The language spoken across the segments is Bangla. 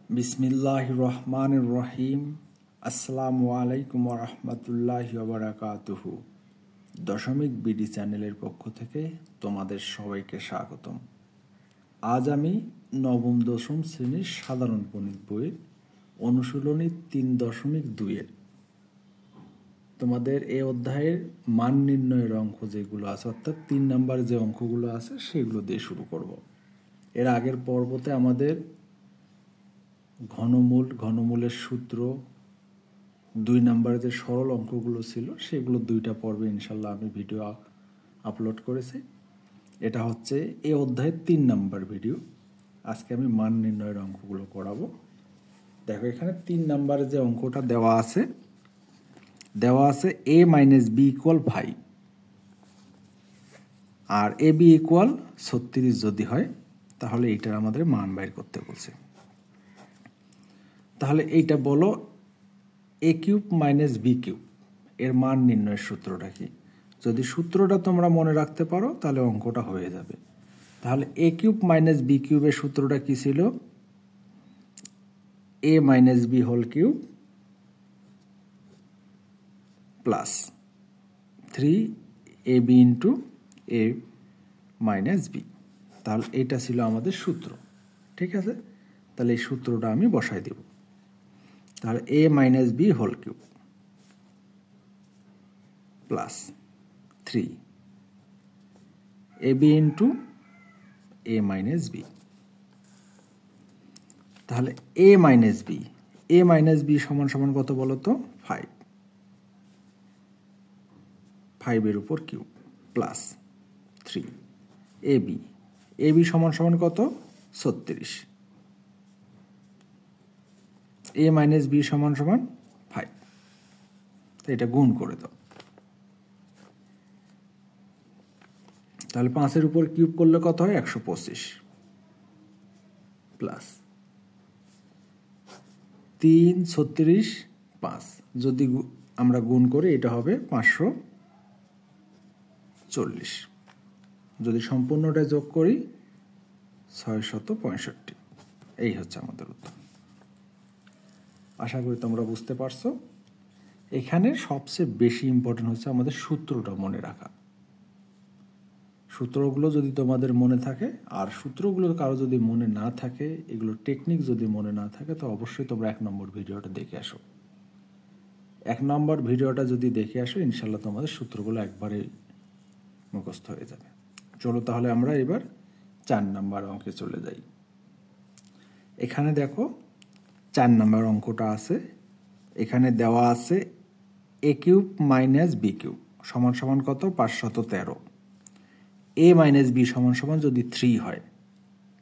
बिस्मिल्लाहिर रहमानिर रहीम। আসসালামু আলাইকুম ওয়া রাহমাতুল্লাহি ওয়া বারাকাতুহু। দশমিক বিডি চ্যানেলের পক্ষ থেকে তোমাদের সবাইকে স্বাগতম। আজ আমি নবম দশম শ্রেণীর সাধারণ গণিত বইয়ের অনুশীলনী 3.2 এর তোমাদের এই অধ্যায়ের মান নির্ণয়ের অঙ্ক যেগুলো আছে, অর্থাৎ 3 নাম্বার যে অঙ্কগুলো আছে সেগুলো দিয়ে শুরু করব। এর আগের পর্বতে আমাদের ঘনমূলের সূত্র, 2 নাম্বারে যে সরল অঙ্কগুলো ছিল সেগুলো 2টা পর্বে ইনশাল্লাহ আমি ভিডিও আপলোড করেছি। এটা হচ্ছে এই অধ্যায়ের 3 নাম্বার ভিডিও। আজকে আমি মান নির্ণয়ের অঙ্কগুলো করাবো। দেখো এখানে 3 নাম্বারে যে অঙ্কটা দেওয়া আছে a মাইনাস বি ইকুয়াল 5 আর এ বি ইকুয়াল 36 যদি হয় তাহলে এইটার আমাদের মান বাইর করতে বলছে। তাহলে এইটা বলো এ কিউব মাইনাস বি কিউব এর মান নির্ণয়ের সূত্রটা কি? যদি সূত্রটা তোমরা মনে রাখতে পারো তাহলে অঙ্কটা হয়ে যাবে। তাহলে এ কিউব মাইনাস বি কিউবের সূত্রটা কি ছিল? A minus B whole cube plus 3ab into A minus B. তাহলে এটা ছিল আমাদের সূত্র, ঠিক আছে? তাহলে এই সূত্রটা আমি বসাই দেব। তাহলে A minus B whole cube plus 3ab into A minus B. তাহলে এ মাইনাস বি সমান সমান কত বলো তো? 5 এর উপর কিউব প্লাস 3ab সমান সমান কত? 36। এ মাইনাস বি সমান সমান 5। এটা গুণ করে দাও। তাহলে 5 এর উপর কিউব করলে কত হয়? 125 প্লাস 3 36 5 যদি আমরা গুণ করি এটা হবে 540। যদি সম্পূর্ণটা যোগ করি 665। এই হচ্ছে আমাদের উত্তর। আশা করি তোমরা বুঝতে পারছো। এখানে সবচেয়ে বেশি ইম্পর্টেন্ট হচ্ছে আমাদের সূত্রটা মনে রাখা। সূত্রগুলো যদি তোমাদের মনে থাকে, আর সূত্রগুলো কারো যদি মনে না থাকে, এগুলো টেকনিক যদি মনে না থাকে, তো অবশ্যই তোমরা 1 নম্বর ভিডিওটা দেখে আসো। 1 নম্বর ভিডিওটা যদি দেখে আসো ইনশাল্লাহ তোমাদের সূত্রগুলো একবারে মুখস্থ হয়ে যাবে। চলো তাহলে আমরা এবার 4 নাম্বার অঙ্কে চলে যাই। এখানে দেখো 4 নাম্বার অঙ্কটা আছে। এখানে দেওয়া আছে এ কিউব মাইনাস বি কিউব সমান সমান কত? 513। এ মাইনাস বি সমান সমান যদি 3 হয়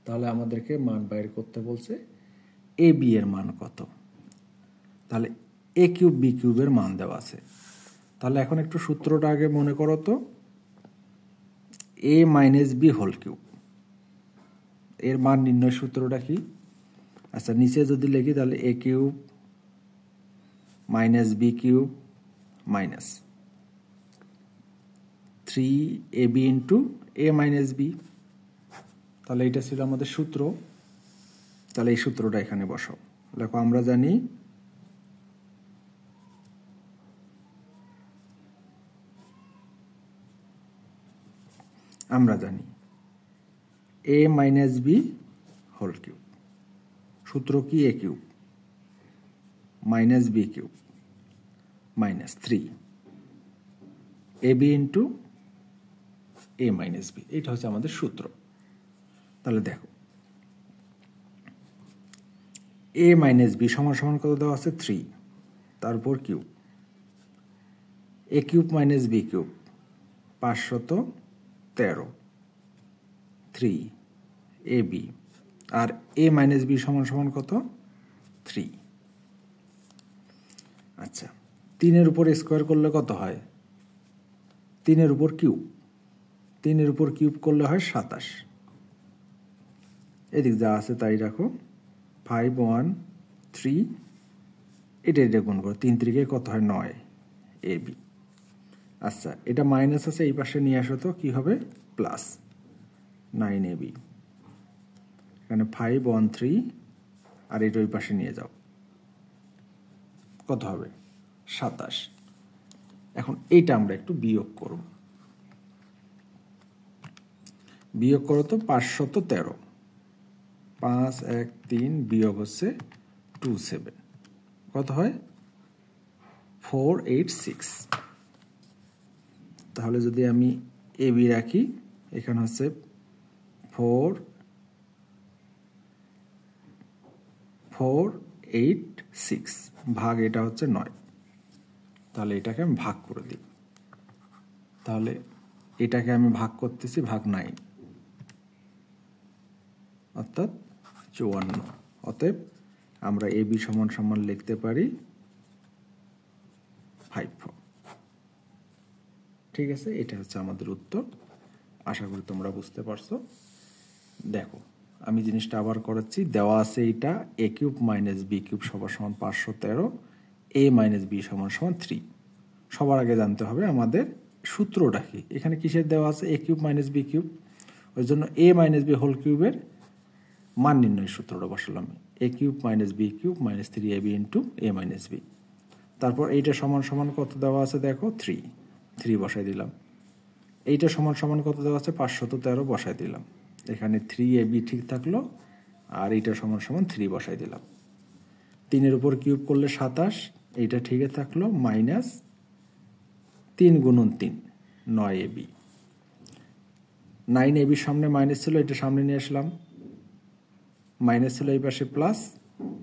তাহলে আমাদেরকে মান বাইর করতে বলছে এ বি এর মান কত। তাহলে এ কিউব বি কিউবের মান দেওয়া আছে। তাহলে এখন একটু সূত্রটা আগে মনে করো তো। এ মাইনাস বি হোল কিউব এর মান নির্ণয় সূত্রটা কি? আচ্ছা, নিচে যদি লিখি তাহলে A cube minus B cube minus 3ab into A minus B. তাহলে এটা ছিল আমাদের সূত্র। তাহলে এই সূত্রটা এখানে বসাও। দেখো আমরা জানি A minus B whole cube. সূত্র কি? A cube minus B cube minus 3ab into A minus B. এটা হচ্ছে আমাদের সূত্র। তাহলে দেখো এ মাইনাস বি সমান সমান কত দেওয়া আছে? 3, তারপর cube. A cube minus B cube 513 3ab আর এ মাইনাস বি সমান সমান কত? 3। আচ্ছা, 3 এর উপর স্কোয়ার করলে কত হয়? 3 এর উপর কিউব। 3 এর উপর কিউব করলে হয় 27। এদিক যা আছে তাই রাখো। 5 1 3 এটা গুণ করো। 3 3 কত হয়? 9 ab। আচ্ছা, এটা মাইনাস আছে, এই পাশে নিয়ে আসো তো কি হবে? Plus 9ab। এখানে 5 1 3 আর এটা ওই পাশে নিয়ে যাও, কত হবে 27। এখন এইটা আমরা একটু বিয়োগ করব। বিয়োগ করো তো 513, 513 বিয়োগ হচ্ছে 27, কত হয় 486। তাহলে যদি আমি এ বি রাখি, এখানে হচ্ছে 486 ভাগ এটা হচ্ছে 9, তাহলে এটাকে আমি ভাগ করে দিই। তাহলে এটাকে আমি ভাগ করতেছি ভাগ 9, অর্থাৎ 54। অতএব আমরা এ বি সমান সমান লিখতে পারি 54। ঠিক আছে, এটা হচ্ছে আমাদের উত্তর। আশা করি তোমরা বুঝতে পারছো। দেখো আমি জিনিসটা আবার করাচ্ছি। দেওয়া আছে এটা এ কিউব মাইনাস বি কিউব সবার সমান 513, এ মাইনাস বি সমান সমান 3। সবার আগে জানতে হবে আমাদের সূত্রটা কি। এখানে কিসের দেওয়া আছে এ কিউব মাইনাস বি কিউব, ওই জন্য এ মাইনাস বি হোল কিউবের মান নির্ণয়ের সূত্রটা বসালাম, A cube minus B cube minus 3ab into A minus B. তারপর এইটা সমান সমান কত দেওয়া আছে দেখো 3 বসাই দিলাম। এইটা সমান সমান কত দেওয়া আছে 513 বসাই দিলাম। এখানে 3ab ঠিক থাকলো, আর এইটা সমান সমান 3 বসাই দিলাম। 3-এর উপর কিউব করলে 27, এইটা ঠিকই থাকলো, মাইনাস 3 গুণন 3 9ab। 9ab সামনে মাইনাস ছিল, এটা সামনে নিয়ে আসলাম, মাইনাস ছিল এই পাশে প্লাস,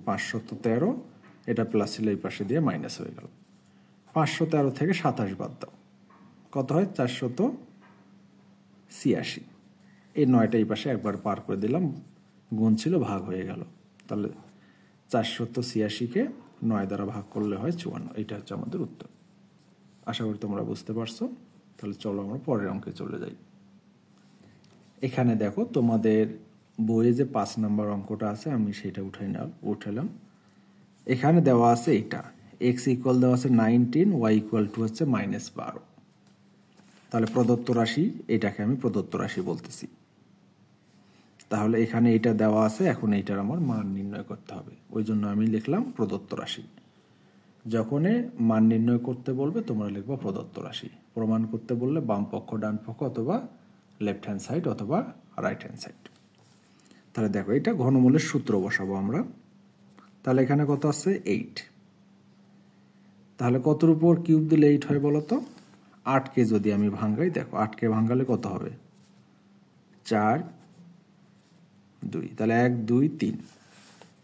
513 এটা প্লাস ছিল এই পাশে দিয়ে মাইনাস হয়ে গেল। 513 থেকে 27 বাদ দাও, কত হয় 486। এই 9টা এই পাশে একবার পার করে দিলাম, গুণ ছিল ভাগ হয়ে গেল। তাহলে 486কে 9 দ্বারা ভাগ করলে হয় 54। এটা হচ্ছে আমাদের উত্তর। আশা করি তোমরা বুঝতে পারছো। তাহলে চলো আমরা পরের অঙ্কে চলে যাই। এখানে দেখো তোমাদের বইয়ে যে 5 নম্বর অঙ্কটা আছে আমি সেটা উঠালাম। এখানে দেওয়া আছে এটা এক্স ইকুয়াল দেওয়া আছে 19, ওয়াই ইকুয়াল টু হচ্ছে -12। তাহলে প্রদত্ত রাশি, এটাকে আমি প্রদত্ত রাশি বলতেছি। তাহলে এখানে এটা দেওয়া আছে, এখন এইটার আমার মান নির্ণয় করতে হবে, ওই জন্য আমি লিখলাম প্রদত্ত রাশি। যখন মান নির্ণয় করতে বলবে তোমরা লিখবা প্রদত্ত রাশি, প্রমাণ করতে বললে বাম পক্ষ ডান পক্ষ অথবা লেফট হ্যান্ড সাইড অথবা রাইট হ্যান্ড সাইড। তাহলে দেখো এটা ঘনমূলের সূত্র বসাবো আমরা। তাহলে এখানে কত আছে 8। তাহলে কতর উপর কিউব দিলে 8 হয় বলো তো? 8কে যদি আমি ভাঙাই, দেখো 8কে ভাঙালে কত হবে 4 2, তাহলে 1 2 3।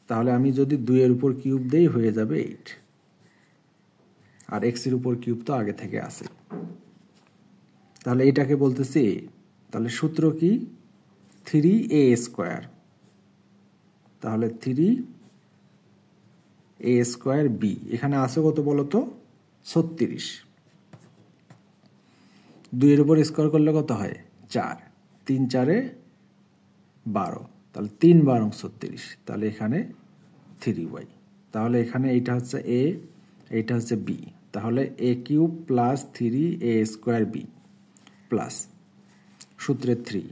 তাহলে আমি যদি 2 এর উপর কিউব দেই হয়ে যাবে 8, আর x এর উপর কিউব তো আগে থেকে আছে। তাহলে এটাকে বলতেছি a। তাহলে সূত্র কি 3a²। তাহলে 3a²b, এখানে আছে কত বলো তো 36। 2 এর উপর স্কোয়ার করলে কত হয় 4, 3 4 12, তাহলে 3 12 36। তাহলে এখানে 3y। তাহলে এখানে এইটা হচ্ছে a, এইটা হচ্ছে b। তাহলে a³ প্লাস 3a²b প্লাস সূত্রে 3,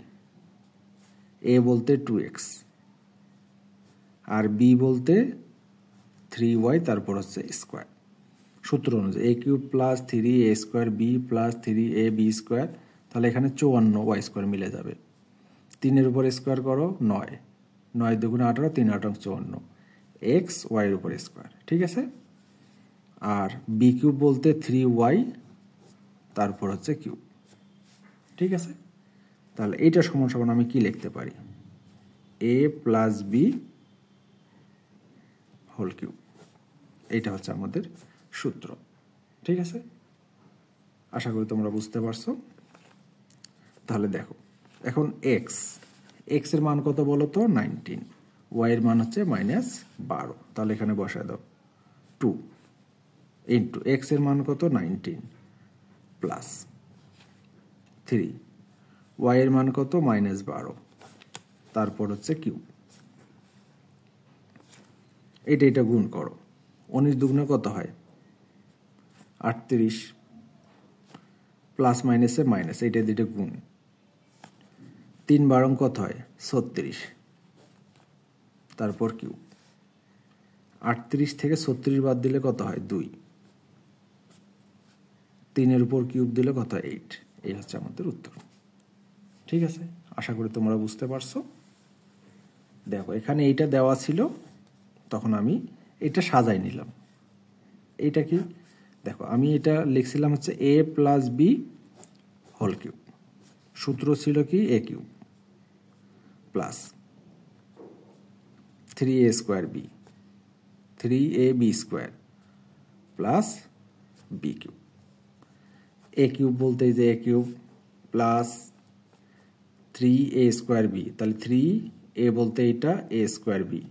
a বলতে 2x আর b বলতে 3y, তারপর হচ্ছে স্কোয়ার। সূত্র অনুযায়ী a³ plus 3a²b plus 3ab², তাহলে এখানে 54y² মিলে যাবে। 3-এর উপর স্কোয়ার করো 9, 9 দুগুণে 18, 3 8 54, x y এর উপর স্কোয়ার। ঠিক আছে। আর b³ বলতে 3y, তারপর হচ্ছে কিউব। ঠিক আছে। তাহলে এইটা সমান সমান আমি কি লিখতে পারি a plus b whole cube. এইটা হচ্ছে আমাদের সূত্র। ঠিক আছে, আশা করি তোমরা বুঝতে পারছো। তাহলে দেখো এখন x এর মান কত বলো তো 19, y এর মান হচ্ছে -12। তাহলে এখানে বসায় দাও 2 ইন্টু x এর মান কত 19 প্লাস 3, y এর মান কত -12, তারপর হচ্ছে কিউব। এটা গুণ করো, 19 দুগুণে কত হয় 38, প্লাস মাইনাসে মাইনাস, এইটা দুটো গুণ, 3 12 কত হয় 36, তারপর কিউব। 38 থেকে 36 বাদ দিলে কত হয় 2, 3 এর উপর কিউব দিলে কত হয় 8। এই হচ্ছে আমাদের উত্তর। ঠিক আছে, আশা করি তোমরা বুঝতে পারছো। দেখো এখানে এইটা দেওয়া ছিল, তখন আমি এটা সাজাই নিলাম। এইটা কি, দেখো আমি এটা লিখছিলাম হচ্ছে a plus B whole cube, সূত্র ছিল কি a cube plus 3a square B, 3ab square plus B cube. A cube বলতে যে A cube plus 3a square B, তাহলে 3a বলতে এটা a স্কোয়ার বি,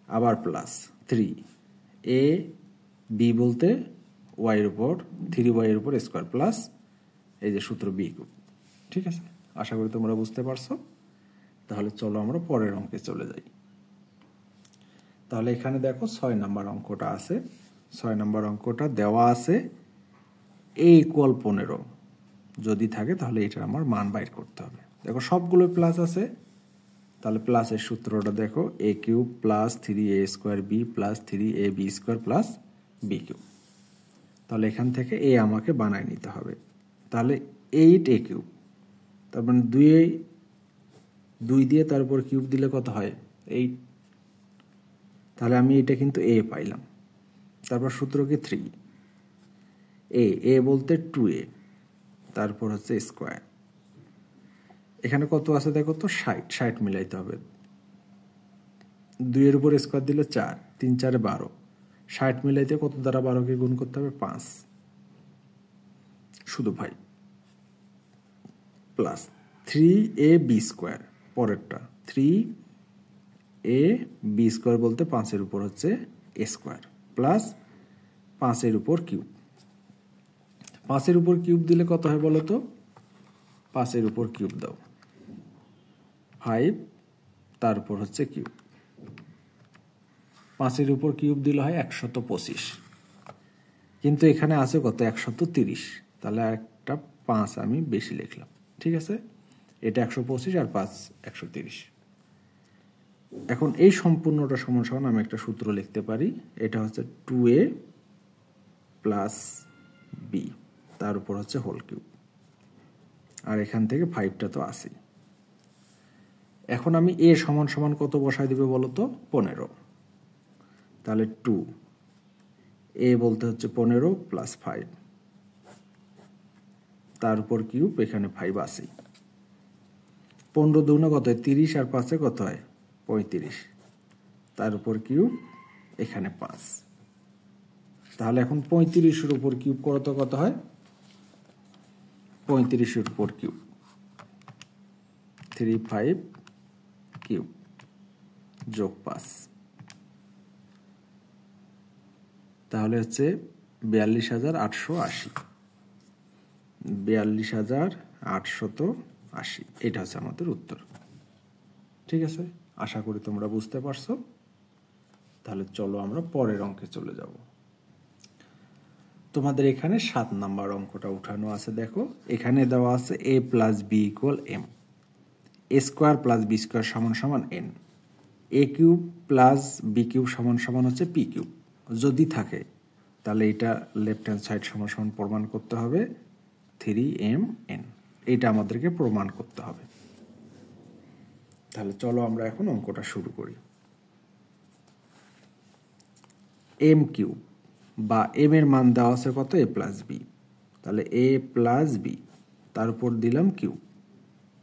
আবার প্লাস 3a বি বলতে ওয়াই এর উপর 3y এর উপর স্কোয়ার প্লাস এই যে সূত্র বি কিউব। ঠিক আছে, আশা করি তোমরা বুঝতে পারছো। তাহলে চলো আমরা পরের অঙ্কে চলে যাই। তাহলে এখানে দেখো 6 নাম্বার অঙ্কটা আছে। 6 নাম্বার অঙ্কটা দেওয়া আছে a ইকুয়াল 15 যদি থাকে তাহলে এটার আমার মান বাইর করতে হবে। দেখো সবগুলো প্লাস আছে, তাহলে প্লাসের সূত্রটা দেখো a cube plus 3a square B plus 3ab square plus B cube. তাহলে এখান থেকে a আমাকে বানায় নিতে হবে। তাহলে 8a কিউব, তার মানে 2 দিয়ে তার উপর কিউব দিলে কত হয় 8। তাহলে আমি এটা কিন্তু a পাইলাম। তারপর সূত্র কি 3a বলতে 2a, তারপর হচ্ছে স্কোয়ার। এখানে কত আছে দেখো তো 60 মিলাইতে হবে। 2 এর উপর স্কোয়ার দিলে 4, 3 4 12, 60 মিলাইতে কত দ্বারা 12কে গুণ করতে হবে 5, শুধু ভাই প্লাস 3ab স্কোয়ার, পরেরটা 3ab স্কোয়ার বলতে 5 এর উপর হচ্ছে a স্কোয়ার প্লাস 5 এর উপর কিউব। 5 এর উপর কিউব দিলে কত হয় বলো তো, 5 এর উপর কিউব দাও 5, তার উপর হচ্ছে কিউব। 5 এর উপর কিউব দিলে হয় 125, কিন্তু এখানে আছে কত 130, তাহলে একটা 5 আমি বেশি লিখলাম। ঠিক আছে, এটা 125 আর 5 130। এখন এই সম্পূর্ণটা সমান সমান আমি একটা সূত্র লিখতে পারি, এটা হচ্ছে 2a প্লাস বি, তার উপর হচ্ছে হোল কিউব, আর এখান থেকে 5টা তো আছে। এখন আমি a সমান সমান কত বসাই দিবে বলো তো 15, তাহলে 2a বলতে হচ্ছে 15 প্লাস 5, তার উপর কিউব, এখানে 5 আছে। 15 দুগুণে কত হয় 30, আর 5 কত হয় 35, তার উপর কিউব, এখানে 5। তাহলে এখন 35-এর উপর কিউব করো তো কত হয় 35-এর উপর কিউব 35 কিউব যোগ 5, তাহলে হচ্ছে 42,880, 42,880, এটা হচ্ছে আমাদের উত্তর। ঠিক আছে, আশা করি তোমরা বুঝতে পারছো। তাহলে চলো আমরা পরের অঙ্কে চলে যাব। তোমাদের এখানে 7 নাম্বার অঙ্কটা উঠানো আছে। দেখো এখানে দেওয়া আছে a plus B equal m, a square plus B square সমান সমান n, a cube plus B cube সমান সমান হচ্ছে পি কিউব যদি থাকে, তাহলে এটা লেফট হ্যান্ড সাইড সমান সমান প্রমাণ করতে হবে 3mn। এটা আমাদেরকে প্রমাণ করতে হবে। তাহলে চলো আমরা এখন অঙ্কটা শুরু করি। m কিউব বা m এর মান দেওয়া আছে কত a প্লাস বি, তাহলে a প্লাস বি, তার উপর দিলাম cube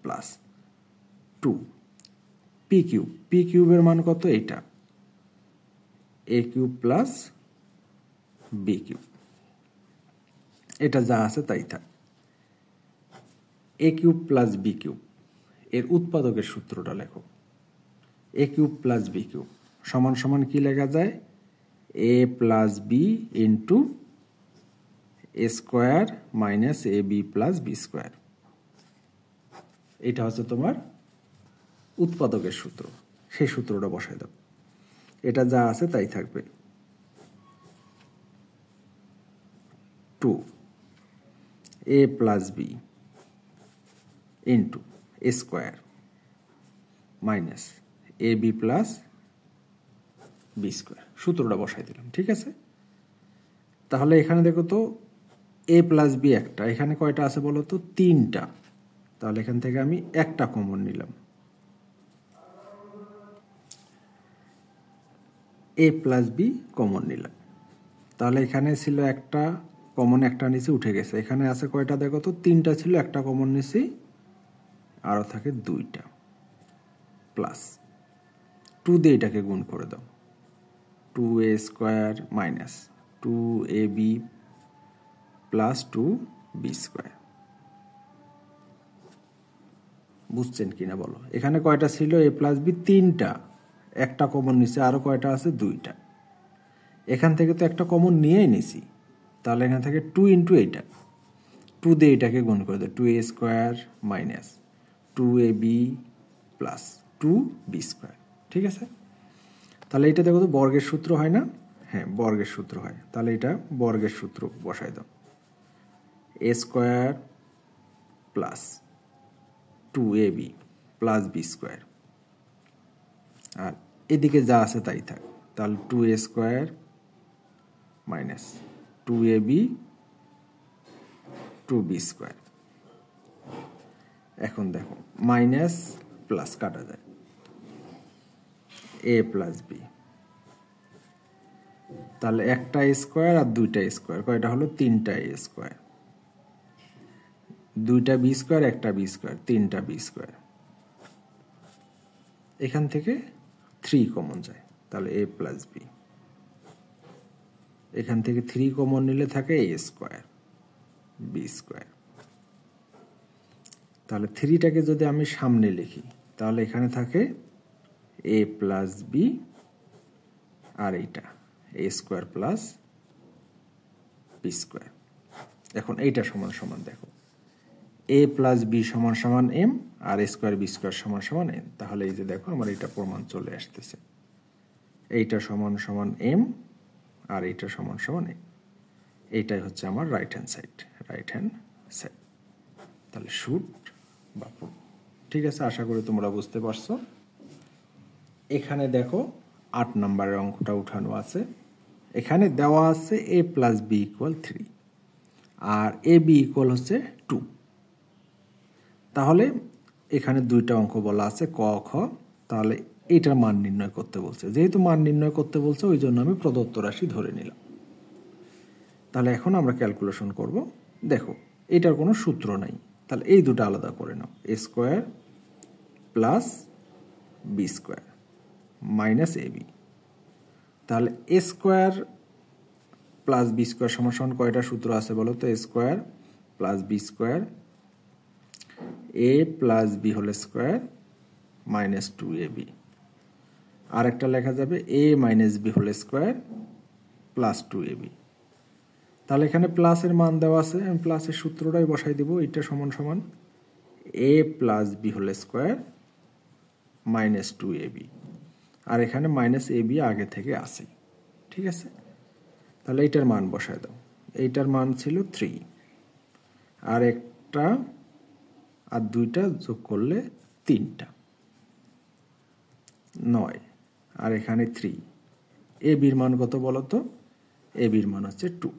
plus 2 P cube, P কিউবের মান কত এটা a cube plus B cube, এটা যা আছে তাই থাক। a cube plus B cube এর উৎপাদকের সূত্রটা লেখো, a cube plus B cube সমান সমান কি লেখা যায় a plus B into A square minus A B plus B square. এটা হচ্ছে তোমার উৎপাদকের সূত্র, সেই সূত্রটা বসাই দাও, এটা যা আছে তাই থাকবে। 2 a plus B into A square minus A B plus B square, সূত্রটা বসাই দিলাম। ঠিক আছে, তাহলে এখানে দেখো তো এ প্লাস বি একটা, এখানে কয়টা আছে বলো তো? 3টা। তাহলে এখান থেকে আমি একটা কমন নিলাম, এ প্লাস বি কমন নিলাম। তাহলে এখানে ছিল একটা কমন, একটা নিচে উঠে গেছে। এখানে আছে কয়টা দেখো তো? 3টা ছিল, একটা কমন নিছি, আরও থাকে 2টা, প্লাস 2 দিয়ে এটাকে গুণ করে দাও, 2a square minus 2ab plus 2b square. বুঝছেন কিনা বলো? এখানে কয়টা ছিল? এ প্লাস বি 3টা, একটা কমন নিচে, আরও কয়টা আছে? 2টা। এখান থেকে তো একটা কমন নিয়েই নিছি, তাহলে এখান থেকে 2 ইন্টু এইটা, 2 দিয়ে এটাকে গুণ করে দেয়, 2a square minus 2ab plus 2b square. ঠিক আছে, তাহলে এটা দেখো তো বর্গের সূত্র হয় না? হ্যাঁ, বর্গের সূত্র হয়। তাহলে এটা বর্গের সূত্র বসাই দাও, A square plus 2ab plus B square, আর এদিকে যা আছে তাই থাক। তাহলে 2a square minus 2ab 2b square. এখন দেখো মাইনাস প্লাস কাটা যায়, এ প্লাস বি, তাহলে একটা স্কোয়ার আর 2টা স্কোয়ার, কয়টা হলো? 3টা এ স্কোয়ার, 2টা বি স্কোয়ার, একটা বি স্কোয়ার, 3টা বি স্কোয়ার। এখান থেকে 3 কমন যায়, তাহলে এ প্লাস বি। এখান থেকে 3 কমন নিলে থাকে এ স্কোয়ার বি স্কোয়ার। তাহলে 3টাকে যদি আমি সামনে লিখি, তাহলে এখানে থাকে এ প্লাস বি, আর এইটা এ স্কোয়ার প্লাস বি স্কোয়ার। এখন এইটা সমান সমান দেখো, এ প্লাস বি সমান সমান এম, আর এ স্কোয়ার বি স্কোয়ার সমান সমান এন। তাহলে এই যে দেখো আমার এইটা প্রমাণ চলে আসতেছে, এইটা সমান সমান এম আর এইটা সমান সমান এন। এইটাই হচ্ছে আমার right hand side, right hand side. তাহলে শুট বা প্রুভ। ঠিক আছে, আশা করি তোমরা বুঝতে পারছো। এখানে দেখো 8 নম্বরের অঙ্কটা উঠানো আছে। এখানে দেওয়া আছে এ plus B equal 3 R A B equal হচ্ছে 2। তাহলে এখানে 2টা অঙ্ক বলা আছে, ক খ। তাহলে এটার মান নির্ণয় করতে বলছে, যেহেতু মান নির্ণয় করতে বলছে ওই জন্য আমি প্রদত্ত রাশি ধরে নিলাম। তাহলে এখন আমরা ক্যালকুলেশন করব। দেখো এটার কোনো সূত্র নাই, তাহলে এই দুটো আলাদা করে নাও, A square plus B square minus A B. তাহলে A square plus B square সমান সমান কয়টা সূত্র আছে বলো তো? A square plus B square, A plus B whole square minus 2ab। আর একটা লেখা যাবে A minus B whole square plus 2ab। তাহলে এখানে প্লাসের মান দেওয়া আছে, আমি প্লাসের সূত্রটাই বসাই দিব। এটা সমান সমান A plus B whole square minus 2ab, আর এখানে মাইনাস এ বি আগে থেকে আছে। ঠিক আছে, তাহলে এইটার মান বসায় দাও। এইটার মান ছিল 3, আর একটা আর 2টা যোগ করলে 3টা, 9, আর এখানে 3। এ বির মান কত বলো তো? এ বির মান হচ্ছে 2।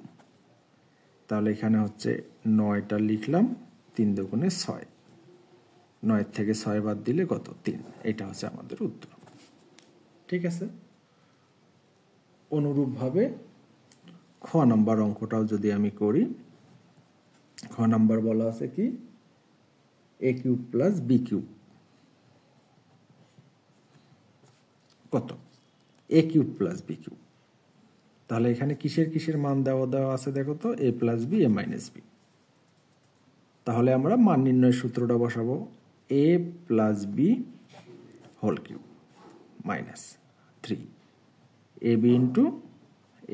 তাহলে এখানে হচ্ছে 9টা লিখলাম, 3 দুগুণে 6, 9 থেকে 6 বাদ দিলে কত? 3। এটা হচ্ছে আমাদের উত্তর। ঠিক আছে, অনুরূপভাবে খ নাম্বার অঙ্কটাও যদি আমি করি, খ নাম্বার বলা আছে কি A cube plus B cube কত? A cube plus B cube. তাহলে এখানে কিসের কিসের মান দেওয়া আছে দেখো তো? A plus B, A minus B. তাহলে আমরা মান নির্ণয়ের সূত্রটা বসাবো, A plus B whole cube minus 3 A B into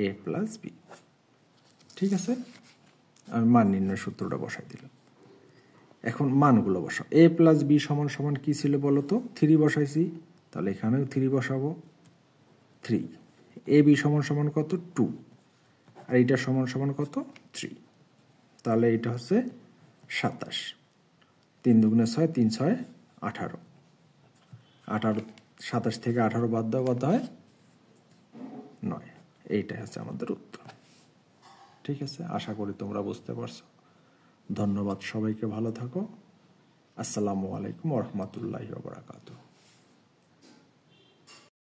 A plus B. ঠিক আছে, আমি মান নির্ণয়ের সূত্রটা বসাই দিলাম। এখন মানগুলো বসাও। এ প্লাস বি সমান সমান কি ছিল বলো তো? 3 বসাইছি, তাহলে এখানেও 3 বসাবো, 3। এ বি সমান সমান কত? 2, আর এইটা সমান সমান কত? 3। তাহলে এটা হচ্ছে 27, 3 দুগুণে 6, 3 6 18, 27 থেকে 18 বাদ দাও, কত হয়? এইটাই হচ্ছে আমাদের উত্তর। ঠিক আছে, আশা করি তোমরা বুঝতে পারছো। ধন্যবাদ সবাইকে, ভালো থাকো। আসসালামু আলাইকুম ওয়া রাহমাতুল্লাহি ওয়া বারাকাতুহু।